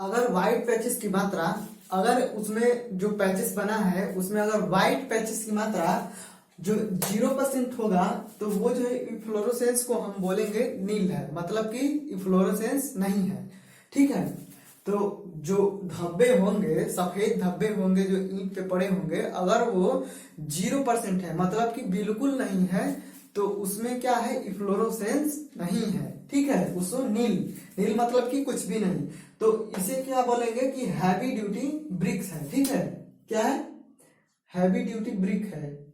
अगर white patches की मात्रा, अगर उसमें जो पैचेस बना है उसमें अगर व्हाइट पैचेस की मात्रा जो 0% होगा तो वो जो है इफ्लोरोसेंस को हम बोलेंगे नील है, मतलब कि इफ्लोरोसेंस नहीं है। ठीक है, तो जो धब्बे होंगे, सफेद धब्बे होंगे जो ईंट पे पड़े होंगे, अगर वो 0% है मतलब कि बिल्कुल नहीं है, तो उसमें क्या है, इफ्लोरोसेंस नहीं है। ठीक है, उसको नील, नील मतलब कि कुछ भी नहीं, तो इसे क्या बोलेंगे कि हैवी ड्यूटी ब्रिक्स है। ठीक है, क्या है, हैवी ड्यूटी ब्रिक है।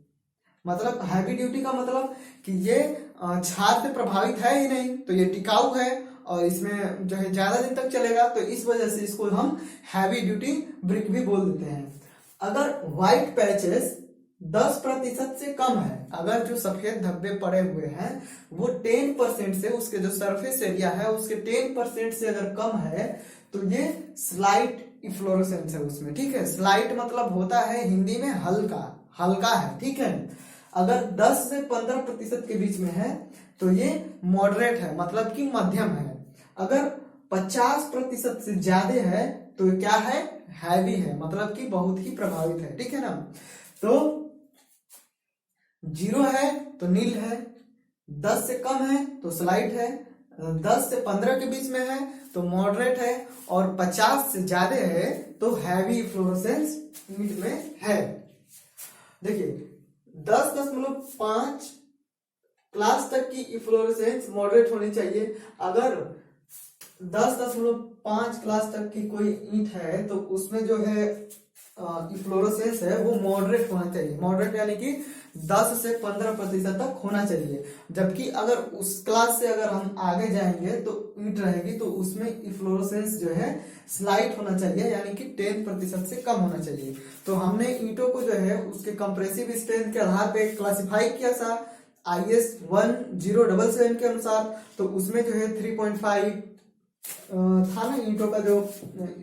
मतलब हैवी ड्यूटी का मतलब कि ये छाद से प्रभावित है ही नहीं, तो ये टिकाऊ है और इसमें जो है ज्यादा दिन तक चलेगा, तो इस वजह से इसको हम हैवी ड्यूटी ब्रिक भी बोल देते हैं। अगर व्हाइट पैचेस 10% से कम है, अगर जो सफेद धब्बे पड़े हुए हैं वो 10% से, उसके जो सरफेस एरिया है उसके 10% से अगर कम है, तो ये स्लाइट इफ्लोरोसेंस है उसमें। ठीक है, स्लाइट मतलब होता है हिंदी में हल्का, हल्का है। ठीक है, अगर 10 से 15% के बीच में है तो ये मॉडरेट है, मतलब कि मध्यम है। अगर 50% से ज्यादा है तो क्या है, हैवी है, मतलब कि बहुत ही प्रभावित है। ठीक है ना, तो 0 है तो नील है, 10 से कम है तो स्लाइट है, 10 से 15 के बीच में है तो मॉडरेट है, और 50 से ज्यादा है तो हैवी फ्लोरोसेंस ईंट में है। देखिए 10.5 क्लास तक की इफ्लोरेसेंस मॉडरेट होनी चाहिए। अगर 10.5 क्लास तक की कोई ईंट है तो उसमें जो है इफ्लोरेसेंस है वो मॉडरेट होना चाहिए। मॉडरेट यानी कि 10 से 15% तक होना चाहिए। जबकि अगर उस क्लास से अगर हम आगे जाएंगे तो ईंट रहेगी तो उसमें इफ्लोरेसेंस जो है स्लाइट होना चाहिए, यानी कि 10% से कम होना चाहिए। तो हमने ईंटों को जो है उसके कंप्रेसिव स्ट्रेंथ के आधार पे क्लासिफाई किया था IS 1077 के अनुसार। तो उसमें जो है 3.5 था ना, ईंटों का जो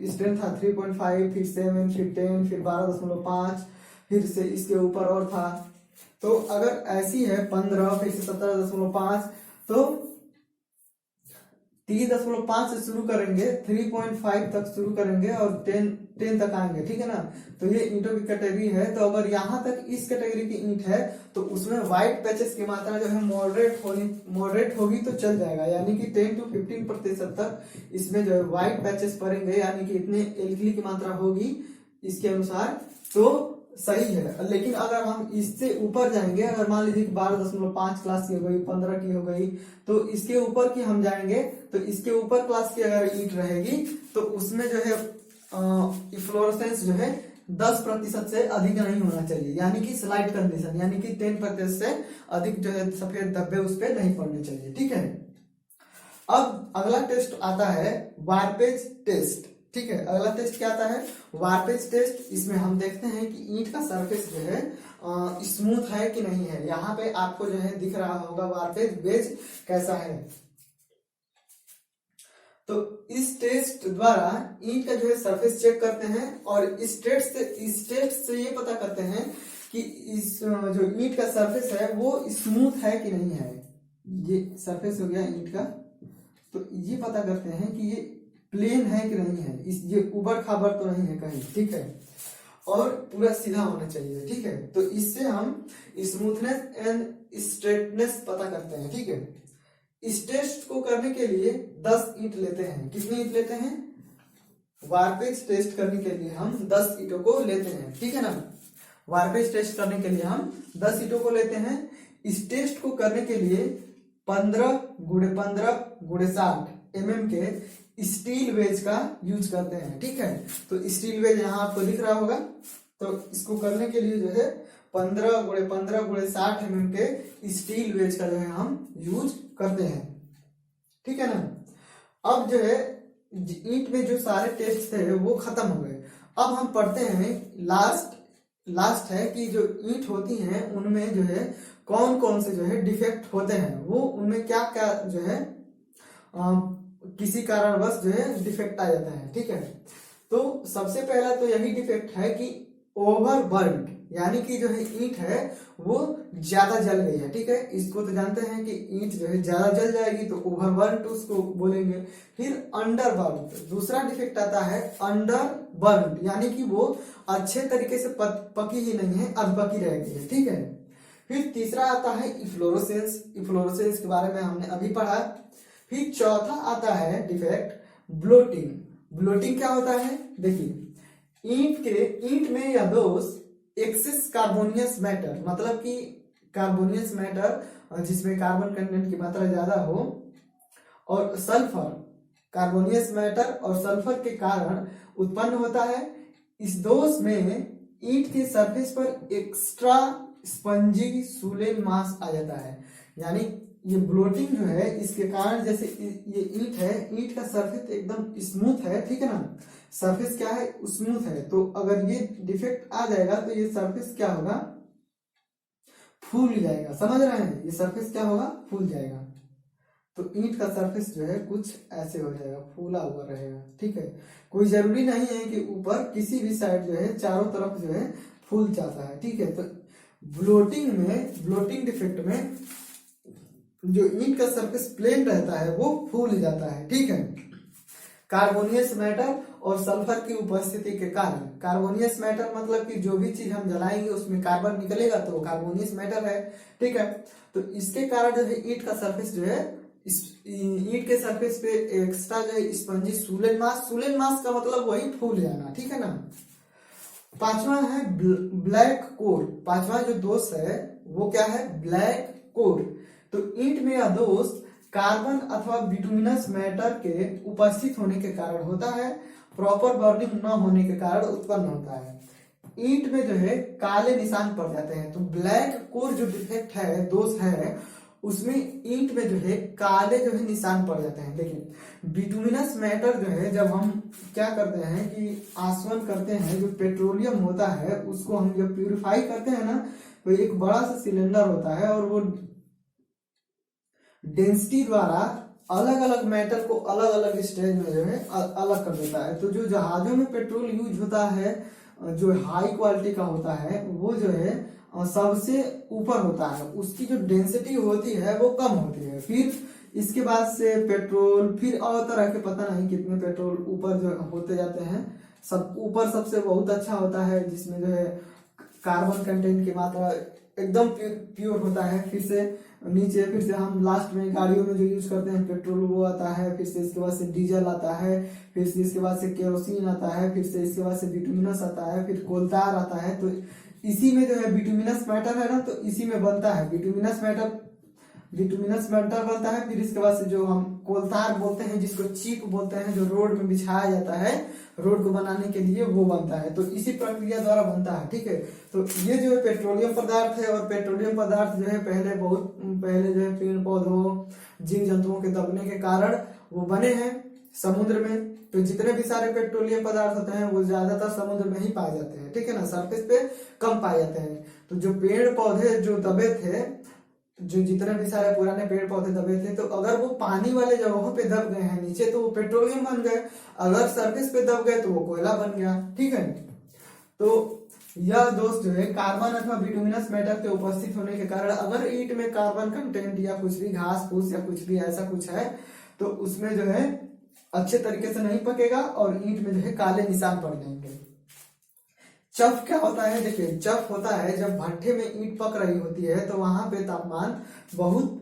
स्ट्रेंथ था 3.5, फिर 7, फिर 10, फिर 12.5, फिर से इसके ऊपर और था। तो अगर ऐसी है 15, फिर से 17.5, तो 3.5 से शुरू करेंगे, 3.5 तक शुरू करेंगे और 10 तक आएंगे। ठीक है ना, तो ये ईंटों की कैटेगरी है। तो अगर यहाँ तक इस कैटेगरी की ईंट है तो उसमें व्हाइट पैचेस की मात्रा जो है मॉडरेट होगी तो चल जाएगा, यानी कि 10 से 15% तक इसमें जो है व्हाइट पैचेस पड़ेंगे, यानी कि इतने एल्कली की मात्रा होगी इसके अनुसार, तो सही है। लेकिन अगर हम इससे ऊपर जाएंगे, अगर मान लीजिए कि 12.5 क्लास की हो गई, 15 की हो गई, तो इसके ऊपर की हम जाएंगे तो इसके ऊपर क्लास की अगर ईंट रहेगी तो उसमें जो है इफ्लोरेसेंस जो है 10% से अधिक नहीं होना चाहिए, यानी कि स्लाइट कंडीशन, यानी कि 10% से अधिक जो है सफेद धब्बे उस पर नहीं पड़ने चाहिए। ठीक है, अब अगला टेस्ट आता है वार्पेज टेस्ट। ठीक है, अगला टेस्ट क्या आता है, वार्पेज टेस्ट। इसमें हम देखते हैं कि ईंट का सरफेस जो है स्मूथ है कि नहीं है। यहाँ पे आपको जो है दिख रहा होगा वार्पेज बेज कैसा है। तो इस टेस्ट द्वारा ईंट का जो है सरफेस चेक करते हैं और इस टेस्ट से ये पता करते हैं कि इस जो ईंट का सरफेस है वो स्मूथ है कि नहीं है। ये सरफेस हो गया ईंट का, तो ये पता करते हैं कि ये प्लेन है कि नहीं है, इस ये उबड़ खाबड़ तो नहीं है कहीं। ठीक है, और पूरा सीधा होना चाहिए। ठीक है, तो इससे हम स्मूथनेस एंड स्ट्रेटनेस पता करते हैं। ठीक है, इस टेस्ट को करने के लिए 10 ईंट लेते हैं। कितनी ईंट लेते हैं, वार्पेज टेस्ट करने के लिए हम 10 ईंटों को लेते हैं। ठीक है ना, वार्पेज टेस्ट करने के लिए हम 10 ईंटों को लेते हैं। इस टेस्ट को करने के लिए 15x15x60 mm के स्टील वेज का यूज करते हैं। ठीक है, तो स्टील वेज यहाँ आपको दिख रहा होगा। तो इसको करने के लिए जो है 15x15x60 mm के स्टील वेज का जो है हम यूज करते हैं। ठीक है ना, अब जो है ईंट में जो सारे टेस्ट थे वो खत्म हो गए। अब हम पढ़ते हैं लास्ट है कि जो ईंट होती हैं उनमें जो है कौन कौन से जो है डिफेक्ट होते हैं, वो उनमें क्या क्या जो है किसी कारणवश जो है डिफेक्ट आ जाता है। ठीक है, तो सबसे पहला तो यही डिफेक्ट है कि ओवरबर्न, यानी कि जो है ईंट है वो ज्यादा जल गई है, ठीक है। इसको तो जानते हैं कि ईंट जो है ज्यादा जल जाएगी तो ओवरबर्न उसको बोलेंगे। फिर अंडर बर्न, दूसरा डिफेक्ट आता है अंडर बर्न, यानी कि वो अच्छे तरीके से पकी ही नहीं है, अधपकी रह गई है, ठीक है। फिर तीसरा आता है इफ्लोरोसेंस, इफ्लोरोसेंस के बारे में हमने अभी पढ़ा। फिर चौथा आता है डिफेक्ट ब्लोटिंग। ब्लोटिंग क्या होता है, देखिए ईंट में या दोस्त एक्सेस कार्बोनियस मैटर, मतलब कि कार्बोनियस मैटर जिसमें कार्बन कंटेंट की मात्रा ज्यादा हो, और सल्फर, कार्बोनियस मैटर और सल्फर के कारण उत्पन्न होता है। इस दोष में ईंट के सरफेस पर एक्स्ट्रा स्पंजी सूलेन मास आ जाता है। यानी ये ब्लोटिंग जो है इसके कारण, जैसे ये ईंट है, ईंट का सरफेस एकदम स्मूथ है, ठीक है ना, सरफेस क्या है स्मूथ है, तो अगर ये डिफेक्ट आ जाएगा तो ये सरफेस क्या होगा, फूल जाएगा, समझ रहे हैं, ये सरफेस क्या होगा, फूल जाएगा। तो ईंट का सरफेस जो है कुछ ऐसे हो जाएगा, फूला हुआ रहेगा, ठीक है। कोई जरूरी नहीं है कि ऊपर, किसी भी साइड जो है चारों तरफ जो है फूल जाता है, ठीक है। तो ब्लोटिंग में, ब्लोटिंग डिफेक्ट में जो ईंट का सरफेस प्लेन रहता है वो फूल जाता है, ठीक है। कार्बोनियस मैटर और सल्फर की उपस्थिति के कारण, कार्बोनियस मैटर मतलब कि जो भी चीज हम जलाएंगे उसमें कार्बन निकलेगा तो वो कार्बोनियस मैटर है, ठीक है। तो इसके कारण जो है ईंट का सरफेस जो है, ईंट के सरफेस पे एक्स्ट्रा जो है स्पंजी सूलेन मास, सूलेन मास का मतलब वही फूल जाना, ठीक है ना। पांचवा है ब्लैक कोर, पांचवा जो दोष है वो क्या है, ब्लैक कोर। तो ईंट में यह दोष कार्बन अथवा बिटुमिनस मैटर के उपस्थित होने के कारण होता है, प्रॉपर बर्निंग न होने के कारण उत्पन्न होता है। ईंट में जो है काले निशान पड़ जाते हैं। तो ब्लैक कोर जो डिफेक्ट है, दोष है, उसमें ईंट में जो है काले जो है निशान पड़ जाते हैं। देखिए बिटुमिनस मैटर जो है, जब हम क्या करते हैं कि आसवन करते हैं, जो पेट्रोलियम होता है उसको हम जब प्यूरिफाई करते हैं ना, तो एक बड़ा सा सिलेंडर होता है और वो डेंसिटी द्वारा अलग अलग मेटल को अलग अलग स्टेज में जो है अलग कर देता है। तो जो जहाजों में पेट्रोल यूज होता है, जो हाई क्वालिटी का होता है, वो जो है सबसे ऊपर होता है, उसकी जो डेंसिटी होती है वो कम होती है। फिर इसके बाद से पेट्रोल, फिर और तरह के पता नहीं कितने पेट्रोल ऊपर जो होते जाते हैं। सब ऊपर सबसे बहुत अच्छा होता है जिसमें जो है कार्बन कंटेंट की मात्रा एकदम प्योर होता है। फिर से नीचे, फिर से हम लास्ट में गाड़ियों में जो यूज करते हैं पेट्रोल वो आता है, फिर से इसके बाद से डीजल आता है, फिर से इसके बाद से केरोसिन आता है, फिर से इसके बाद से बिटुमिनस आता है, फिर कोलतार आता है। तो इसी में जो है बिटुमिनस मैटर है ना, तो इसी में बनता है बिटुमिनस मैटर, बिटुमिनस मैटर बनता है। फिर इसके बाद से जो हम कोलतार बोलते हैं, जिसको चीप बोलते हैं, जो रोड में बिछाया जाता है रोड को बनाने के लिए, वो बनता है। तो इसी प्रक्रिया द्वारा बनता है, ठीक है। तो ये जो है पेट्रोलियम पदार्थ है, और पेट्रोलियम पदार्थ जो है पहले, बहुत पहले जो है पेड़ पौधों, जीव जंतुओं के दबने के कारण वो बने हैं समुद्र में। तो जितने भी सारे पेट्रोलियम पदार्थ होते हैं वो ज्यादातर समुद्र में ही पाए जाते हैं, ठीक है ना, सरफेस पे कम पाए जाते हैं। तो जो पेड़ पौधे जो दबे थे, जो जितने भी सारे पुराने पेड़ पौधे दबे थे, तो अगर वो पानी वाले जगहों पे दब गए हैं नीचे, तो वो पेट्रोलियम बन गए। अगर सरफेस पे दब गए तो वो कोयला बन गया, ठीक है। तो यह दोष जो है कार्बन अथवा बिटुमिनस मैटर के उपस्थित होने के कारण, अगर ईंट में कार्बन कंटेंट या कुछ भी घास फूस या कुछ भी ऐसा कुछ है, तो उसमें जो है अच्छे तरीके से नहीं पकेगा और ईंट में जो है काले निशान पड़ जाएंगे। चफ क्या होता है, देखिए चफ होता है जब भट्ठे में ईंट पक रही होती है तो वहां पे तापमान बहुत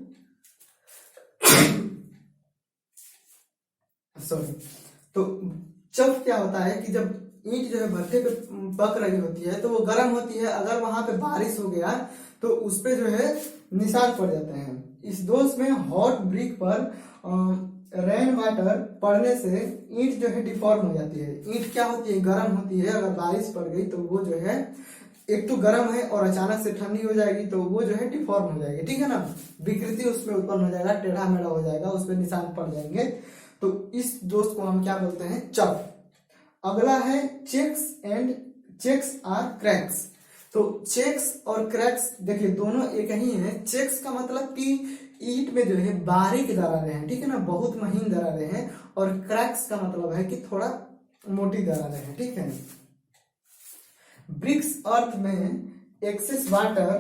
सॉरी, तो चफ क्या होता है कि जब ईंट जो है भट्ठे पे पक रही होती है तो वो गर्म होती है, अगर वहां पे बारिश हो गया तो उस पे जो है निशान पड़ जाते हैं। इस दोष में हॉट ब्रिक पर रेन वाटर पड़ने से ईंट जो है डिफॉर्म हो जाती है। ईंट क्या होती है, गर्म होती है, अगर बारिश पड़ गई तो वो जो है एक तो गर्म है और अचानक से ठंडी हो जाएगी तो वो जो है डिफॉर्म हो जाएगी, ठीक है ना, विकृति उसमें उत्पन्न हो जाएगा, टेढ़ा मेढ़ा हो जाएगा, उस पर निशान पड़ जाएंगे। तो इस दोष को हम क्या बोलते हैं, चफ। अगला है चेक्स आर क्रैक्स। तो चेक्स और क्रैक्स देखिए दोनों एक ही है। चेक्स का मतलब कि ईंट में जो है बारीक दरारें हैं, ठीक है ना, बहुत महीन दरारें हैं, और क्रैक्स का मतलब है कि थोड़ा मोटी दरारें हैं, ठीक है। ब्रिक्स अर्थ में एक्सेस वाटर,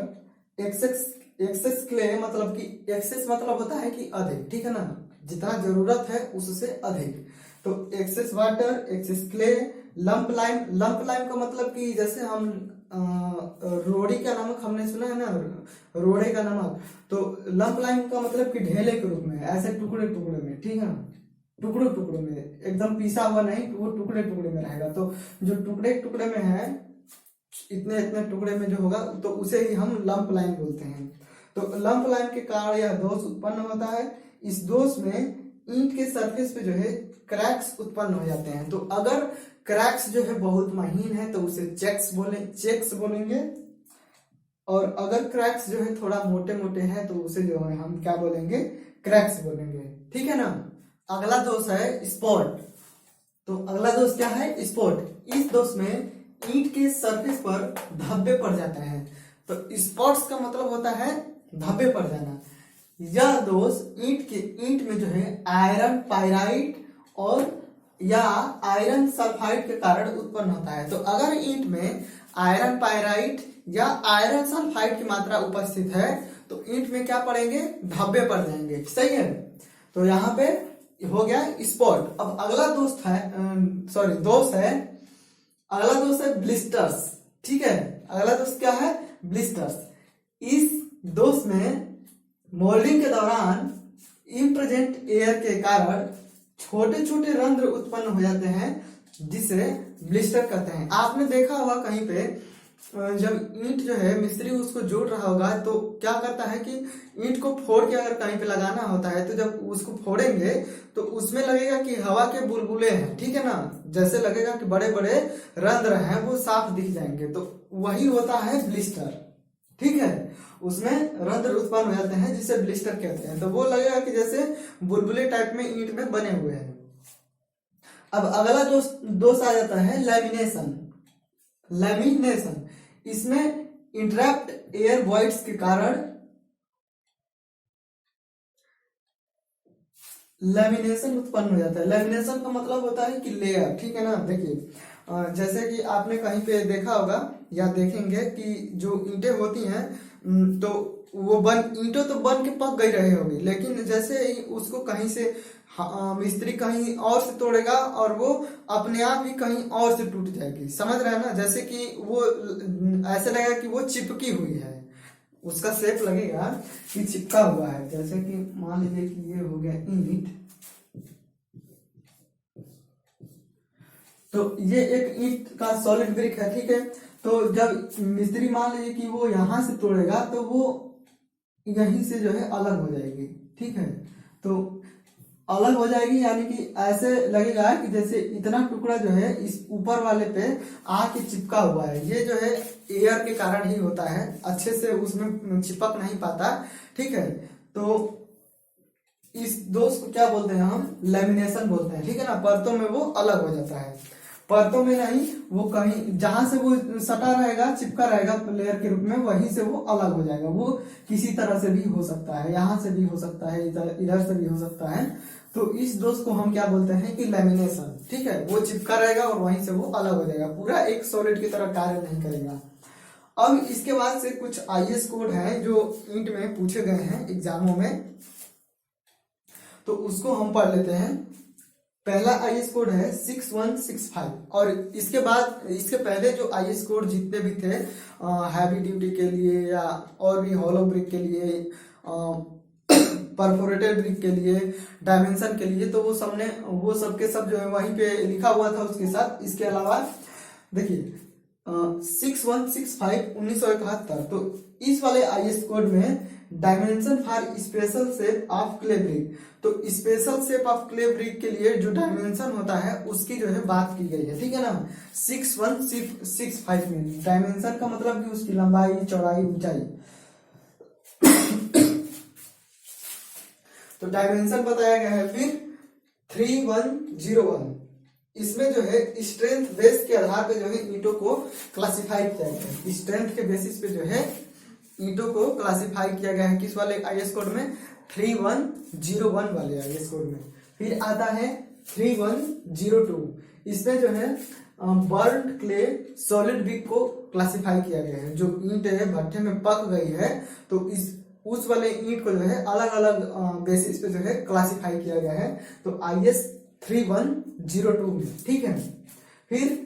एक्सेस क्ले मतलब कि एक्सेस मतलब होता है कि अधिक, ठीक है ना, जितना जरूरत है उससे अधिक। तो excess water, excess clay, lump lime, lump lime का मतलब कि जैसे हम रोड़ी का नमक हमने सुना है ना, रोड़े का नमक, तो लंप लाइम का मतलब कि ढेले के रूप में, ऐसे टुकड़े टुकड़े में, ठीक है ना, टुकड़े टुकड़े में, एकदम पीसा हुआ नहीं, वो टुकड़े टुकड़े में रहेगा। तो जो टुकड़े टुकड़े में है, इतने इतने टुकड़े में जो होगा, तो उसे ही हम लंप लाइम बोलते हैं। तो लंप लाइम के कारण यह दोष उत्पन्न होता है। इस दोष में ईंट के सरफेस पे जो है क्रैक्स उत्पन्न हो जाते हैं। तो अगर क्रैक्स जो है बहुत महीन है तो उसे चेक्स बोलेंगे, और अगर क्रैक्स जो है थोड़ा मोटे मोटे हैं तो उसे जो है हम क्या बोलेंगे, क्रैक्स बोलेंगे, ठीक है ना। अगला दोष है स्पॉट। तो अगला दोष क्या है, स्पॉट। इस दोष में ईंट के सरफेस पर धब्बे पड़ जाते हैं। तो स्पॉट्स का मतलब होता है धब्बे पड़ जाना। यह दोष ईंट में जो है आयरन पाइराइट और या आयरन सल्फाइड के कारण उत्पन्न होता है। तो अगर ईंट में आयरन पाइराइट या आयरन सल्फाइड की मात्रा उपस्थित है तो ईंट में क्या पड़ेंगे, धब्बे पड़ जाएंगे, सही है। तो यहाँ पे हो गया स्पॉट। अब अगला दोष है अगला दोष है ब्लिस्टर्स, ठीक है। अगला दोष क्या है, ब्लिस्टर्स। इस दोष में मोल्डिंग के दौरान इम्प्रेजेंट एयर के कारण छोटे छोटे रंध्र उत्पन्न हो जाते हैं, जिसे ब्लिस्टर कहते हैं। आपने देखा होगा कहीं पे जब ईंट जो है मिस्त्री उसको जोड़ रहा होगा तो क्या करता है कि ईंट को फोड़ के अगर कहीं पे लगाना होता है तो जब उसको फोड़ेंगे तो उसमें लगेगा कि हवा के बुलबुले हैं, ठीक है ना, जैसे लगेगा कि बड़े बड़े रंध्र हैं, वो साफ दिख जाएंगे। तो वही होता है ब्लिस्टर, ठीक है। उसमें रंध्र उत्पन्न हो जाते हैं जिसे ब्लिस्टर कहते हैं। तो वो लगेगा कि जैसे बुलबुले टाइप में ईंट में बने हुए हैं। अब अगला दोष आ जाता है लैमिनेशन। इसमें इंटरप्ट एयर वॉइड्स के कारण लैमिनेशन उत्पन्न हो जाता है। लैमिनेशन का मतलब होता है कि लेयर, ठीक है ना। देखिए जैसे कि आपने कहीं पे देखा होगा या देखेंगे कि जो ईंटें होती हैं तो वो ईंटों तो बन के पक गई रही होगी, लेकिन जैसे ही उसको कहीं से मिस्त्री कहीं और से तोड़ेगा और वो अपने आप ही कहीं और से टूट जाएगी, समझ रहे हैं ना। जैसे कि वो ऐसे लगेगा कि वो चिपकी हुई है, उसका शेप लगेगा कि चिपका हुआ है। जैसे कि मान लीजिए कि ये हो गया ईंट, तो ये एक ईंट का सॉलिड ब्रिक है, ठीक है। तो जब मिस्त्री मान लीजिए कि वो यहां से तोड़ेगा तो वो यहीं से जो है अलग हो जाएगी, ठीक है। तो अलग हो जाएगी यानी कि ऐसे लगेगा कि जैसे इतना टुकड़ा जो है इस ऊपर वाले पे आके चिपका हुआ है। ये जो है एयर के कारण ही होता है, अच्छे से उसमें चिपक नहीं पाता, ठीक है। तो इस दोष को क्या बोलते हैं हम, लैमिनेशन बोलते हैं, ठीक है ना। परतों में वो अलग हो जाता है, परतों में नहीं, वो कहीं जहां से वो सटा रहेगा, चिपका रहेगा लेयर के रूप में, वहीं से वो अलग हो जाएगा। वो किसी तरह से भी हो सकता है, यहां से भी हो सकता है, इधर से भी हो सकता है। तो इस दोष को हम क्या बोलते हैं कि लैमिनेशन, ठीक है। वो चिपका रहेगा और वहीं से वो अलग हो जाएगा, पूरा एक सॉलिड की तरह कार्य नहीं करेगा। अब इसके बाद से कुछ आईएस कोड हैं जो ईंट में पूछे गए हैं एग्जामों में, तो उसको हम पढ़ लेते हैं। पहला आईएस कोड है 6165, और इसके बाद इसके पहले जो आईएस कोड जितने भी थे हैवी ड्यूटी के लिए या और भी हॉलो ब्रिक के लिए, परफोरेटेड ब्रिक के लिए, डायमेंशन के लिए, तो वो सबके सब जो है वहीं पे लिखा हुआ था उसके साथ। इसके अलावा देखिए 6165 1971, तो इस वाले आईएस कोड में dimension for special shape of clay brick, तो special shape of clay brick के लिए जो डायमेंशन होता है उसकी जो है बात की गई है, ठीक है ना। 6165 में डायमेंशन का मतलब कि उसकी लंबाई, चौड़ाई, ऊंचाई। तो डायमेंशन बताया गया है। फिर 3101, इसमें जो है स्ट्रेंथ बेस के आधार पे जो है ईंटों को क्लासिफाई किया गया है। स्ट्रेंथ के बेसिस पे जो है ईंटों को क्लासिफाई किया गया है, किस वाले आईएस कोड में, 3101 वाले आईएस कोड में। फिर आता है 3102, इसमें जो है बर्न क्ले सॉलिड ब्रिक को क्लासिफाई किया गया है। जो ईंट है भट्ठे में पक गई है तो इस उस वाले ईंट को जो है अलग अलग बेसिस पे जो है क्लासिफाई किया गया है। तो IS 3102 में, ठीक है। फिर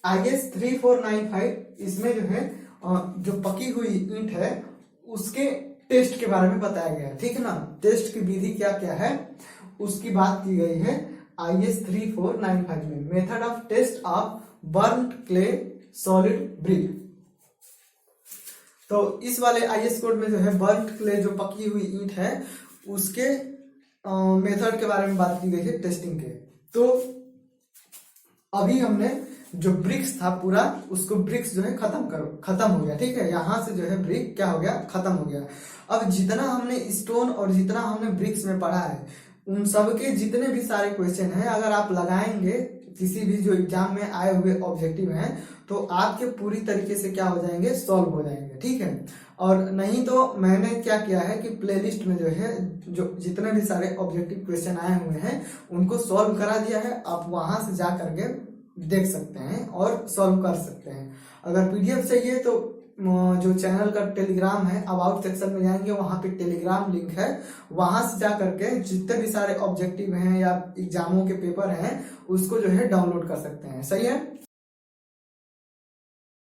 IS 3495 इसमें जो है जो पकी हुई ईंट है उसके टेस्ट के बारे में बताया गया है, ठीक है ना। टेस्ट की विधि क्या क्या है उसकी बात की गई है IS 3495 में। Method of test of burn clay solid brick. तो इस वाले IS कोड में जो है बर्न क्ले जो पकी हुई ईंट है उसके मेथड के बारे में बात की गई है टेस्टिंग के। तो अभी हमने जो ब्रिक्स था पूरा उसको ब्रिक्स जो है खत्म हो गया, ठीक है। यहाँ से जो है ब्रिक क्या हो गया, खत्म हो गया। अब जितना हमने स्टोन और जितना हमने ब्रिक्स में पढ़ा है उन सब के जितने भी सारे क्वेश्चन हैं अगर आप लगाएंगे किसी भी जो एग्जाम में आए हुए ऑब्जेक्टिव हैं तो आपके पूरी तरीके से क्या हो जाएंगे, सॉल्व हो जाएंगे, ठीक है। और नहीं तो मैंने क्या किया है कि प्लेलिस्ट में जो है जो जितने भी सारे ऑब्जेक्टिव क्वेश्चन आए हुए हैं उनको सॉल्व करा दिया है। आप वहां से जा करके देख सकते हैं और सॉल्व कर सकते हैं। अगर PDF चाहिए तो जो चैनल का टेलीग्राम है अबाउट सेक्शन में जाएंगे, वहां पे टेलीग्राम लिंक है, वहां से जा करके जितने भी सारे ऑब्जेक्टिव हैं या एग्जामों के पेपर हैं उसको जो है डाउनलोड कर सकते हैं, सही है।